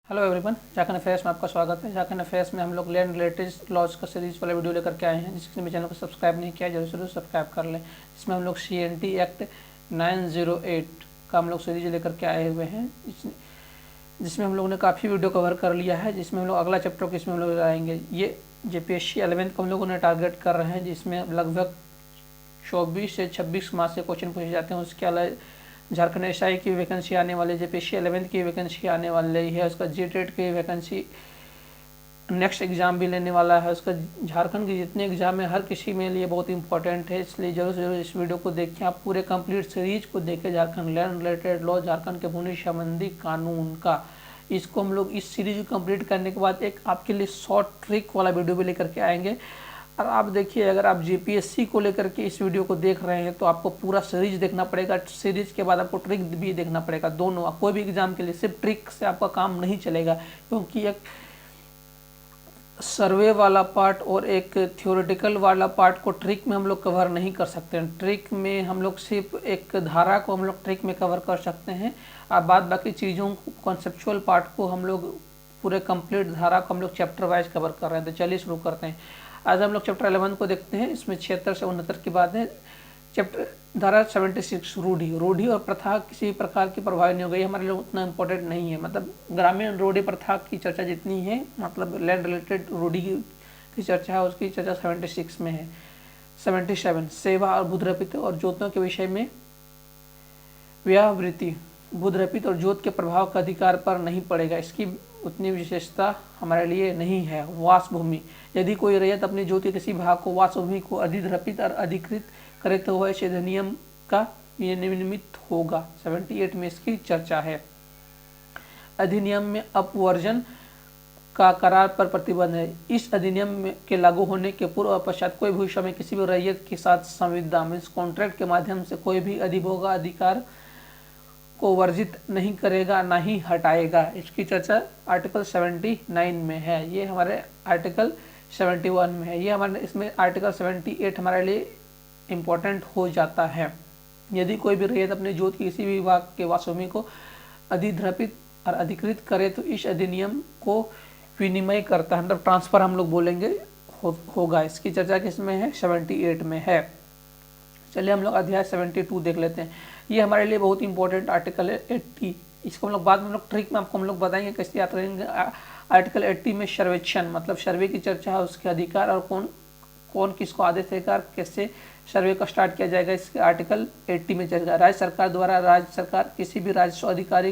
Hello everyone, Jharkhand affairs में आपका स्वागत है। झारखंड अफेयर्स में हम लोग लैंड रिलेटेड लॉज का सीरीज वाला वीडियो लेकर के आए हैं। जिसने भी चैनल को सब्सक्राइब नहीं किया जरूर सब्सक्राइब कर लें। इसमें हम लोग CNT एक्ट 908 का हम लोग सीरीज लेकर के आए हुए हैं, जिसमें हम लोगों ने काफ़ी वीडियो कवर कर लिया है। जिसमें हम लोग अगला चैप्टर को इसमें हम लोग आएंगे। ये JPSC 11th को हम लोगों ने टारगेट कर रहे हैं, जिसमें लगभग 24 से 26 मार्च से क्वेश्चन पूछे जाते हैं। उसके अलावा झारखंड SI की वैकेंसी आने वाली, JPSC 11th की वैकेंसी आने वाली है। उसका GTET की वैकेंसी नेक्स्ट एग्ज़ाम भी लेने वाला है। उसका झारखंड के जितने एग्ज़ाम है हर किसी में लिए बहुत इंपॉर्टेंट है, इसलिए जरूर से जरूर इस वीडियो को देखें। आप पूरे कंप्लीट सीरीज को देखें। Jharkhand land related law, Jharkhand के भूमि संबंधी कानून का, इसको हम लोग इस सीरीज को कंप्लीट करने के बाद एक आपके लिए शॉर्ट ट्रिक वाला वीडियो भी लेकर के आएंगे। और आप देखिए, अगर आप JPSC को लेकर के इस वीडियो को देख रहे हैं तो आपको पूरा सीरीज देखना पड़ेगा। सीरीज के बाद आपको ट्रिक भी देखना पड़ेगा। दोनों, कोई भी एग्जाम के लिए सिर्फ ट्रिक से आपका काम नहीं चलेगा, क्योंकि एक सर्वे वाला पार्ट और एक थ्योरेटिकल वाला पार्ट को ट्रिक में हम लोग कवर नहीं कर सकते हैं। ट्रिक में हम लोग सिर्फ एक धारा को हम लोग ट्रिक में कवर कर सकते हैं, और बाद बाकी चीज़ों को, कॉन्सेप्चुअल पार्ट को हम लोग पूरे कंप्लीट धारा को हम लोग चैप्टर वाइज कवर कर रहे हैं। तो चलिए शुरू करते हैं। आज हम लोग चैप्टर 11 को देखते हैं। इसमें 76 से 69 की बात है। चैप्टर धारा 76 रूढ़ी और प्रथा किसी प्रकार की प्रभावी नहीं हो गई। हमारे लिए उतना इम्पोर्टेंट नहीं है। मतलब ग्रामीण रूढ़ी प्रथा की चर्चा जितनी है, मतलब लैंड रिलेटेड रूढ़ी की चर्चा है, उसकी चर्चा 76 में है। 77 सेवा और बुधरपित और ज्योतों के विषय में व्यावृत्ति, बुधरपित और ज्योत के प्रभाव का अधिकार पर नहीं पड़ेगा। इसकी उतनी विशेषता हमारे लिए नहीं है। वास भूमि, यदि कोई रैयत अपनी ज्योत के किसी भाग को वास भूमि को अधिधृपित और अधिकृत करे तो वह इस अधिनियम का नियमित होगा। 78 में इसकी चर्चा है। अधिनियम में अपवर्जन का करार पर प्रतिबंध है। इस अधिनियम के लागू होने के पूर्व और पश्चात कोई भविष्य में किसी भी रैयत के साथ संविदा में कॉन्ट्रैक्ट के माध्यम से कोई भी अधिभोगा अधिकार को वर्जित नहीं करेगा, ना ही हटाएगा। इसकी चर्चा आर्टिकल 79 में है। ये हमारे आर्टिकल 71 में है। ये हमारे इसमें आर्टिकल 78 हमारे लिए इम्पोर्टेंट हो जाता है। यदि कोई भी रैयत अपने ज्योत की किसी भी विभाग के वासभूमि को अधिधृपित और अधिकृत करे तो इस अधिनियम को विनिमय करता है, मतलब ट्रांसफर हम लोग बोलेंगे होगा। इसकी चर्चा किसमें है? 78 में है। चलिए हम लोग अध्याय 72 देख लेते हैं। ये हमारे लिए बहुत इंपॉर्टेंट आर्टिकल है 80। इसको हम लोग बाद में हम लोग ट्रिक में आपको हम लोग बताएंगे कैसे याद करेंगे। आर्टिकल 80 में सर्वेक्षण, मतलब सर्वे की चर्चा है, उसके अधिकार और कौन किसको आदेश देगा, कैसे सर्वे का स्टार्ट किया जाएगा, इसके आर्टिकल 80 में चर्चा। राज्य सरकार द्वारा, राज्य सरकार किसी भी राजस्व अधिकारी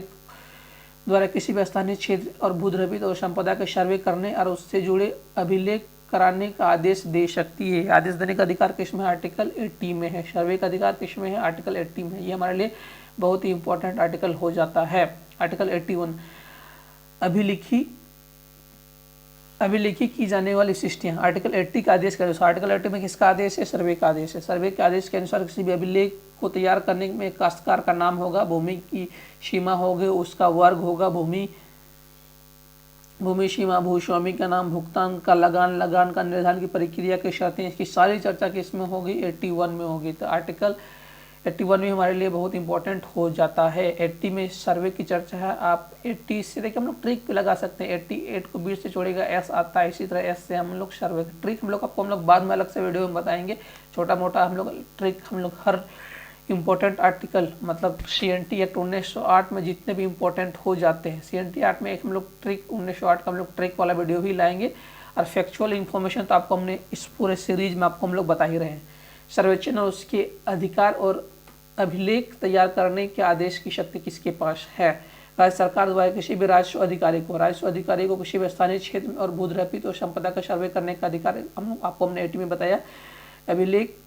द्वारा किसी भी स्थानीय क्षेत्र और भूद्रवित और संपदा के सर्वे करने और उससे जुड़े अभिलेख कराने का आदेश दे सकती है। आदेश देने का अधिकार किसमें? आर्टिकल 80 में है। सर्वे का अधिकार किसमें है? आर्टिकल 80 में। ये हमारे लिए बहुत ही इंपॉर्टेंट आर्टिकल हो जाता है। आर्टिकल 81 अभिलेखी की जाने वाली शिष्टियाँ। आर्टिकल 80 का आदेश के अनुसार, आर्टिकल 80 में किसका आदेश है? सर्वे का आदेश है। सर्वे के आदेश के अनुसार किसी भी अभिलेख को तैयार करने में काश्तकार का नाम होगा, भूमि की सीमा होगी, उसका वर्ग होगा, भूमि सीमा, भूस्वामी का नाम, भुगतान का लगान का निर्धारण की प्रक्रिया की शर्तें, इसकी सारी चर्चा किसमें होगी? 81 में होगी। तो आर्टिकल 81 में हमारे लिए बहुत इंपॉर्टेंट हो जाता है। 80 में सर्वे की चर्चा है। आप 80 से देखिए हम लोग ट्रिक पे लगा सकते हैं। 88 को 20 से छोड़ेगा, S आता है। इसी तरह S से हम लोग सर्वे ट्रिक हम लोग आपको हम लोग बाद में अलग से वीडियो में बताएंगे। छोटा मोटा हम लोग ट्रिक हम लोग हर इम्पोर्टेंट आर्टिकल, मतलब CNT एक्ट 1908 में जितने भी इम्पोर्टेंट हो जाते हैं। CNT एक्ट में एक हम लोग ट्रिक 1908 का हम लोग ट्रिक वाला वीडियो भी लाएंगे। और फैक्चुअल इन्फॉर्मेशन तो आपको हमने इस पूरे सीरीज में आपको हम लोग बता ही रहे हैं। सर्वेक्षण और उसके अधिकार और अभिलेख तैयार करने के आदेश की शक्ति किसके पास है? राज्य सरकार द्वारा किसी भी राजस्व अधिकारी को किसी भी स्थानीय क्षेत्र में और भूद्रपित और संपदा का सर्वे करने का अधिकार आपको हमने 80 में बताया। अभिलेख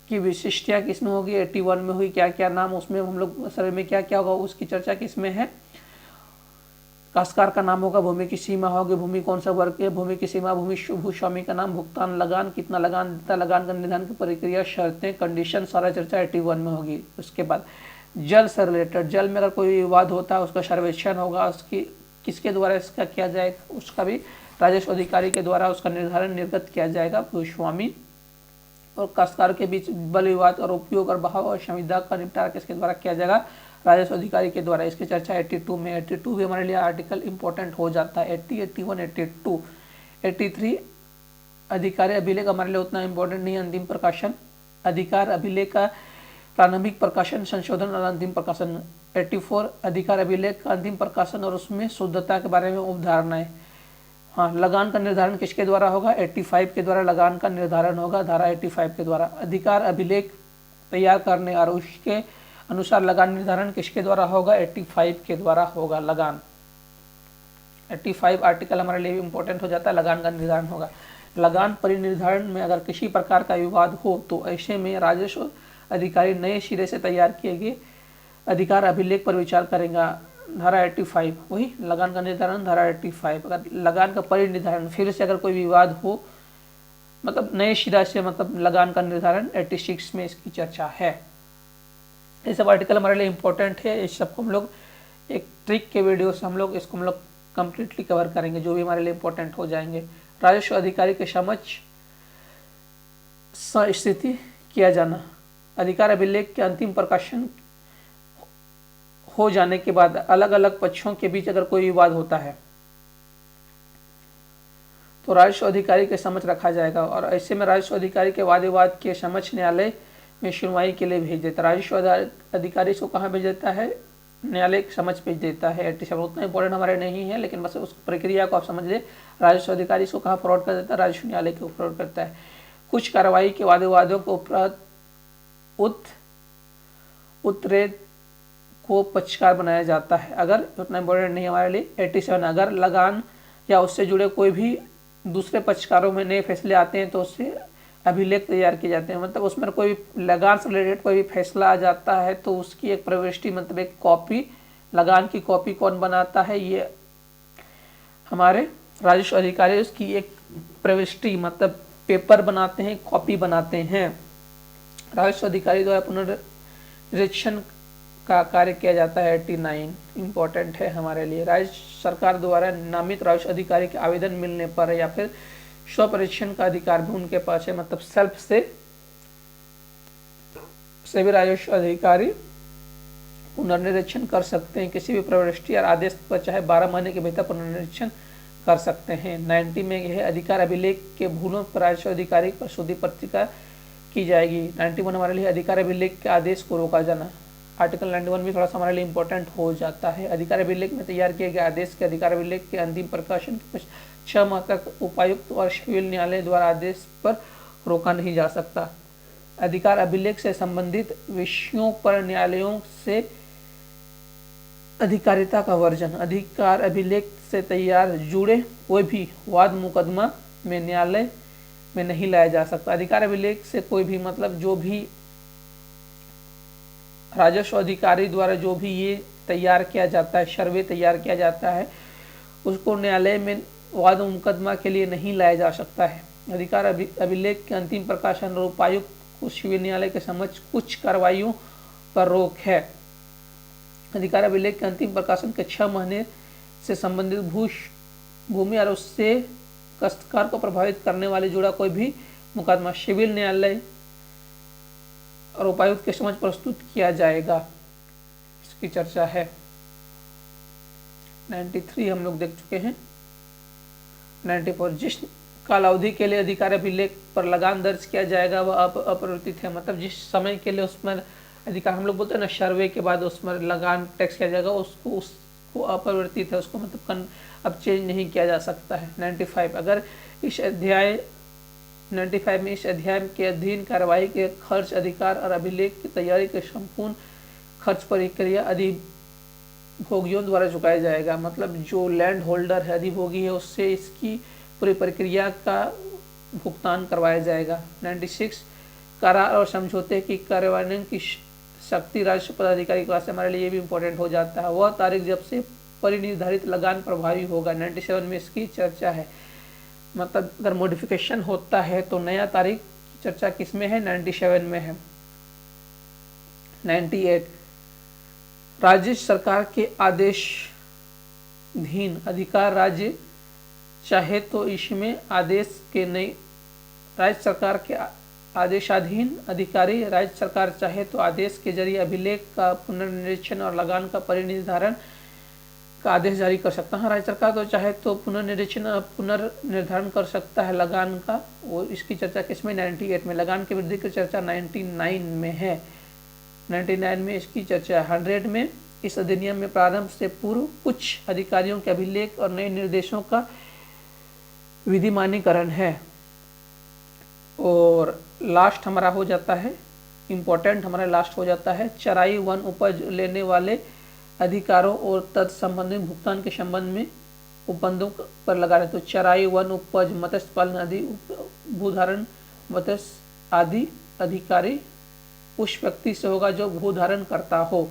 की विशिष्टता किसमें होगी? 81 में हुई। क्या क्या नाम उसमें हम लोग सर्वे में क्या क्या होगा उसकी चर्चा किसमें है? काश्तकार का नाम होगा, भूमि की सीमा होगी, भूमि कौन सा वर्ग है, भूमि की सीमा, भूस्वामी का नाम, भुगतान, लगान, कितना लगान देता, लगान का निर्धारण की प्रक्रिया, शर्तें, कंडीशन, सारा चर्चा 81 में होगी। उसके बाद जल से रिलेटेड, जल में अगर कोई विवाद होता है उसका सर्वेक्षण होगा। उसकी किसके द्वारा इसका किया जाएगा? उसका भी राजस्व अधिकारी के द्वारा उसका निर्धारण निर्गत किया जाएगा। भूस्वामी और काश्तकार के बीच बल विवाद और उपयोग और बहाव और संविदा का निपटारा किसके द्वारा किया जाएगा? राजस्व अधिकारी के द्वारा। इसकी चर्चा 82 में, 82 भी हमारे लिए आर्टिकल इंपॉर्टेंट हो जाता है। 80, 81, 82, 83 अधिकारी अभिलेख हमारे लिए उतना इंपॉर्टेंट नहीं है। अंतिम प्रकाशन, अधिकार अभिलेख का प्रारंभिक प्रकाशन, संशोधन और अंतिम प्रकाशन। 84 अधिकार अभिलेख का अंतिम प्रकाशन और उसमें शुद्धता के बारे में उपधारणाएं। हाँ, लगान का निर्धारण किसके द्वारा होगा? 85 के द्वारा लगान का निर्धारण होगा, धारा 85 के द्वारा। अधिकार अभिलेख तैयार करने और उसके अनुसार लगान निर्धारण किसके द्वारा होगा? 85 के द्वारा होगा लगान। 85 आर्टिकल हमारे लिए इंपॉर्टेंट हो जाता है, लगान का निर्धारण होगा। लगान परिनिर्धारण में अगर किसी प्रकार का विवाद हो तो ऐसे में राजस्व अधिकारी नए सिरे से तैयार किए गए अधिकार अभिलेख पर विचार करेगा, धारा 85। वही लगान का निर्धारण, धारा 85। अगर लगान का परिनिर्धारण फिर से अगर कोई विवाद हो, मतलब नए सिरा से, मतलब लगान का निर्धारण 86 में इसकी चर्चा है। ये सब आर्टिकल हमारे लिए इंपॉर्टेंट है। इस सबको हम लोग एक ट्रिक के वीडियो से हम लोग कंप्लीटली कवर करेंगे, जो भी हमारे लिए इंपॉर्टेंट हो जाएंगे। राजस्व अधिकारी के समक्ष स्थिति किया जाना, अधिकार अभिलेख के अंतिम प्रकाशन हो जाने के बाद अलग अलग पक्षों के बीच अगर कोई विवाद होता है तो राजस्व अधिकारी के समक्ष रखा जाएगा और ऐसे में राजस्व अधिकारी के वाद विवाद के समक्ष न्यायालय में सुनवाई के लिए भेज देता है। राजस्व अधिकारी को कहाँ भेज देता है? न्यायालय के समक्ष भेज देता है। 87 उतना इंपॉर्टेंट हमारे नहीं है, लेकिन बस उस प्रक्रिया को आप समझ ले। राजस्व अधिकारी को कहाँ फॉरवर्ड कर देता है? राजस्व न्यायालय के फॉरवर्ड करता है। कुछ कार्रवाई के वाद विवादों को उत्तरेद को पक्षकार बनाया जाता है। अगर उतना इंपॉर्टेंट नहीं हमारे लिए। 87 अगर लगान या उससे जुड़े कोई भी दूसरे पक्षकारों में नए फैसले आते हैं तो उससे अभिलेख तैयार किए जाते हैं। मतलब उसमें कोई लगान से रिलेटेड कोई भी फैसला आ जाता है तो उसकी एक प्रविष्टि, मतलब एक कॉपी, लगान की कॉपी कौन बनाता है? ये हमारे राजस्व अधिकारी उसकी एक प्रविष्टि, मतलब पेपर बनाते हैं, कॉपी बनाते हैं। राजस्व अधिकारी द्वारा पुनर्निरीक्षण का कार्य किया जाता है। 89 इंपॉर्टेंट है हमारे लिए। राज्य सरकार द्वारा नामित राजस्व अधिकारी के आवेदन मिलने पर या फिर स्वपरीक्षण का अधिकार भी उनके पास है, मतलब सेल्फ से भी राजस्व अधिकारी पुनर्निरीक्षण कर सकते हैं। किसी भी प्रविष्टि और आदेश पर चाहे 12 महीने के भीतर पुनर्निरीक्षण कर सकते हैं। 90 में यह अधिकार अभिलेख के भूलों पर राजस्व अधिकारी पर शुद्धि पत्रिका की जाएगी। 91 हमारे लिए अधिकार अभिलेख के आदेश को रोका जाना। आर्टिकल 91 भी थोड़ा सा हमारे लिए इंपॉर्टेंट हो जाता है। अधिकार अभिलेख में तैयार किए गए आदेश के अधिकार अभिलेख के अंतिम प्रकाशन 6 माह तक उपायुक्त और सिविल न्यायालय द्वारा आदेश पर रोका नहीं जा सकता। अधिकार अभिलेख से संबंधित विषयों पर न्यायालयों से अधिकारिता का वर्जन। अधिकार अभिलेख से तैयार जुड़े कोई भी वाद मुकदमा में न्यायालय में नहीं लाया जा सकता। अधिकार अभिलेख से कोई भी, मतलब जो भी राजस्व अधिकारी द्वारा जो भी ये तैयार किया जाता है, सर्वे तैयार किया जाता है, उसको न्यायालय में वाद मुकदमा के लिए नहीं लाया जा सकता है। अधिकार अभिलेख के अंतिम प्रकाशन और उपायुक्त को सिविल न्यायालय के समक्ष कुछ कार्रवाइयों पर रोक है। अधिकार अभिलेख के अंतिम प्रकाशन के 6 महीने से संबंधित भूमि और उससे काश्तकार को प्रभावित करने वाले जुड़ा कोई भी मुकदमा सिविल न्यायालय और उपायुक्त के समक्ष प्रस्तुत किया जाएगा। इसकी चर्चा है। 93 हम लोग देख चुके हैं। 94 जिस कालावधि के लिए अधिकार अभिलेख पर लगान दर्ज किया जाएगा वह अपरिवर्तित है। मतलब जिस समय के लिए उसमें अधिकार, हम लोग बोलते हैं ना, सर्वे के बाद उसमें लगान टैक्स किया जाएगा, उसको अपरिवर्तित है, उसको मतलब अब चेंज नहीं किया जा सकता है। 95 अगर इस अध्याय 95 में इस अध्याय के अधीन कार्रवाई के खर्च अधिकार और अभिलेख की तैयारी के संपूर्ण खर्च प्रक्रिया अधिभोगियों द्वारा चुकाया जाएगा। मतलब जो लैंड होल्डर है, अधिभोगी है, उससे इसकी पूरी प्रक्रिया का भुगतान करवाया जाएगा। 96 करार और समझौते की कार्यान्वयन की शक्ति राजस्व पदाधिकारी के पास। हमारे लिए ये भी इंपॉर्टेंट हो जाता है। वह तारीख जब से परिनिर्धारित लगान प्रभावी होगा। 97 में इसकी चर्चा है। मतलब अगर मॉडिफिकेशन होता है तो नया तारीख की चर्चा किस में है? 97 में है। 98 राज्य सरकार के आदेशाधीन अधिकार राज्य चाहे तो इसमें आदेश के नई राज्य सरकार के आदेशाधीन अधिकारी राज्य सरकार चाहे तो आदेश के जरिए अभिलेख का पुनर्निरीक्षण और लगान का परिनिर्धारण का आदेश जारी कर सकता है। राज्य सरकार तो चाहे तो पुनर्निर्धारण कर सकता है लगान का। वो इसकी चर्चा किसमें, 98 में। लगान की वृद्धि की चर्चा 99 में है, 99 में इसकी चर्चा। 100 में इस अधिनियम में प्रारंभ से पूर्व कुछ अधिकारियों के अभिलेख और नए निर्देशों का विधिमानीकरण है। और लास्ट हमारा हो जाता है, इम्पोर्टेंट हमारा लास्ट हो जाता है, चराई वन उपज लेने वाले अधिकारों और तत्संबंधी भुगतान के संबंध में उपबंधों पर लगा रहे। तो चराई वन उपज मत्स्य पालन आदि भूधारण मत्स्य आदि अधिकारी उस व्यक्ति से होगा जो भूधारण करता हो।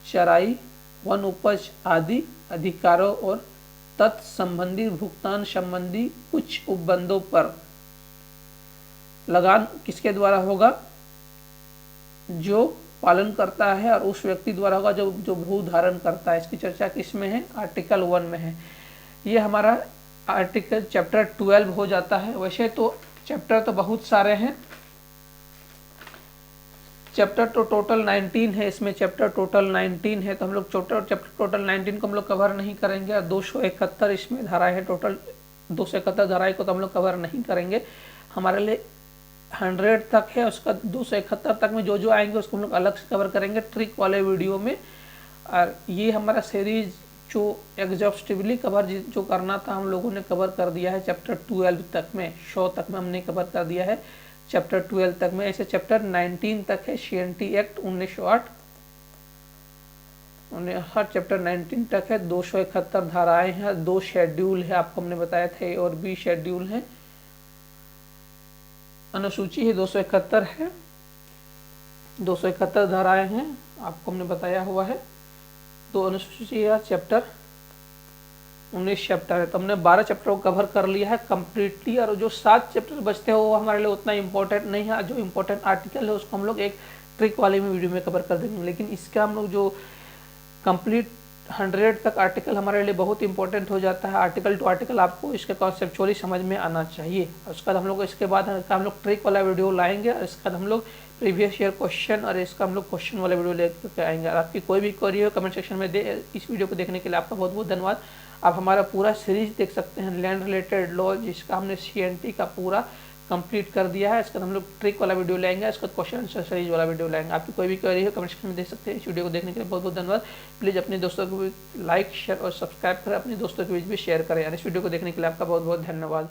चराई वन उपज आदि अधिकारों और तत्संबंधी भुगतान संबंधी कुछ उपबंधों पर लगान किसके द्वारा होगा, जो पालन करता है, और उस व्यक्ति द्वारा होगा जो भू धारण करता है। इसकी चर्चा किसमें है, आर्टिकल 1 में है। ये हमारा आर्टिकल चैप्टर 12 हो जाता है। वैसे तो चैप्टर तो बहुत सारे हैं, चैप्टर तो टोटल 19 है, इसमें चैप्टर टोटल 19 है, तो हम लोग चैप्टर टोटल 19 को हम लोग कवर नहीं करेंगे। और 271 इसमें धाराएं है, टोटल 271 धाराएं को तो हम लोग कवर नहीं करेंगे। हमारे लिए 100 तक है, उसका 271 तक में जो जो आएंगे उसको हम लोग अलग से कवर करेंगे ट्रिक वाले वीडियो में। और ये हमारा सीरीज जो एग्जॉस्टिवली कवर जो करना था हम लोगों ने कवर कर दिया है चैप्टर 12 तक में, 100 तक में हमने कवर कर दिया है चैप्टर 12 तक में। ऐसे चैप्टर 19 तक है, CNT एक्ट 1908 हर चैप्टर 19 तक है। 271 धाराएं हैं, 2 शेड्यूल है, आपको हमने बताया था, और B शेड्यूल है। अनुसूची है 271 है, 271 धाराएं हैं, आपको हमने बताया हुआ है। तो अनुसूची है चैप्टर 19 चैप्टर है, तो हमने 12 चैप्टर को कवर कर लिया है कम्प्लीटली। और जो 7 चैप्टर बचते हो वो हमारे लिए उतना इम्पोर्टेंट नहीं है। जो इम्पोर्टेंट आर्टिकल है उसको हम लोग एक ट्रिक वाले में वीडियो में कवर कर देंगे। लेकिन इसका हम लोग जो कंप्लीट 100 तक आर्टिकल हमारे लिए बहुत इंपॉर्टेंट हो जाता है। आर्टिकल टू आर्टिकल आपको इसके कॉन्सेप्चुअली समझ में आना चाहिए। उसके बाद हम लोग इसके बाद हम लोग ट्रिक वाला वीडियो लाएंगे, और इसके बाद हम लोग प्रीवियस ईयर क्वेश्चन और इसका हम लोग क्वेश्चन वाला वीडियो लेकर आएंगे। और आपकी कोई भी क्वेरी हो कमेंट सेक्शन में दे। इस वीडियो को देखने के लिए आपका बहुत बहुत धन्यवाद। आप हमारा पूरा सीरीज देख सकते हैं, लैंड रिलेटेड लॉ, जिसका हमने CNT का पूरा कंप्लीट कर दिया है। इसका हम लोग ट्रिक वाला वीडियो लेंगे, इसका क्वेश्चन आंसर सीरीज वाला वीडियो लेंगे। आपकी कोई भी क्वेरी हो कमेंट सेक्शन में दे सकते हैं। इस वीडियो को देखने के लिए बहुत बहुत धन्यवाद। प्लीज़ अपने दोस्तों को भी लाइक शेयर और सब्सक्राइब करें, अपने दोस्तों के बीच भी शेयर करें। और इस वीडियो को देखने के लिए आपका बहुत बहुत धन्यवाद।